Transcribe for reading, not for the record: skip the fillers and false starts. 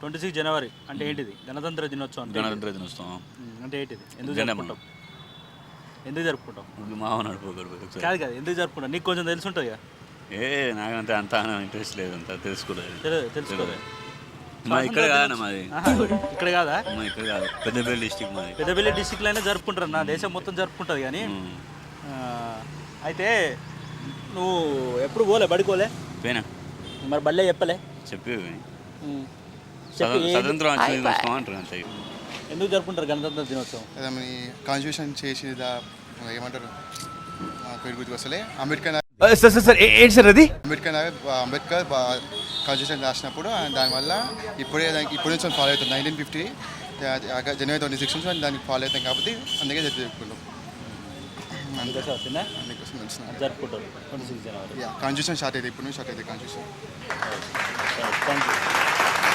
26 జనవరి అంటే ఏంటిది? గణతంత్ర దినోత్సవం అంటే గణతంత్ర దినోత్సవం అంటే ఏంటిది? ఎందుకు జెండమ్మ. జరుపుకుంటాం? ఎందుకు జరుపుకుంటాం? మావ నడిపోకూడదు ఒకసారి. కాదు కాదు, ఎందుకు జరుపుకుంటాం? నీకు కొంచెం తెలిసి ఉంటుంది కదా. నాకంటే అంత ఇంట్రెస్ట్ లేదు, అంత తెలుసుకోలేదు. తెలుసుకోలే. మా ఇక్కడ కాదన్న మాది. ఇక్కడ కాదా? మా ఇక్కడ కాదు, పెద్దపల్లి డిస్టిక్ మాది. పెద్దపల్లి డిస్టిక్లో అయినా జరుపుకుంటారు, నా దేశం మొత్తం జరుపుకుంటుంది కానీ. ఆ, అయితే నువ్వు ఎప్పుడు పోలే బడికోలే? పోయినా మరి బళ్ళే చెప్పలే? చెప్పి చెప్పి స్వతంత్రం వచ్చిన దినోత్సవం అంటారు అంతే. ఎందుకు జరుపుకుంటారు గణతంత్ర దినోత్సవం? మన కాన్స్టిట్యూషన్ చేసి ఏమంటారు పేరు గుర్తుకు వస్తలే, అంబేద్కర్ సార్ ఏంటి సార్ అది? అంబేద్కర్ కాన్స్టిట్యూషన్ రాసినప్పుడు దానివల్ల ఇప్పుడు నుంచి ఫాలో అవుతుంది. 1950 జనవరి 26 నుంచి దానికి ఫాలో అవుతాం కాబట్టి అందుకే జరుపుకుంటాం. అందుకోసం వచ్చిందా? అందుకోసం తెలిసిన జరుపుకుంటారు 26 జనవరి. కాన్స్టిట్యూషన్ స్టార్ట్ అవుతుంది, ఇప్పుడు నుంచి స్టార్ట్ అవుతుంది కాన్స్టిట్యూషన్. Thank you.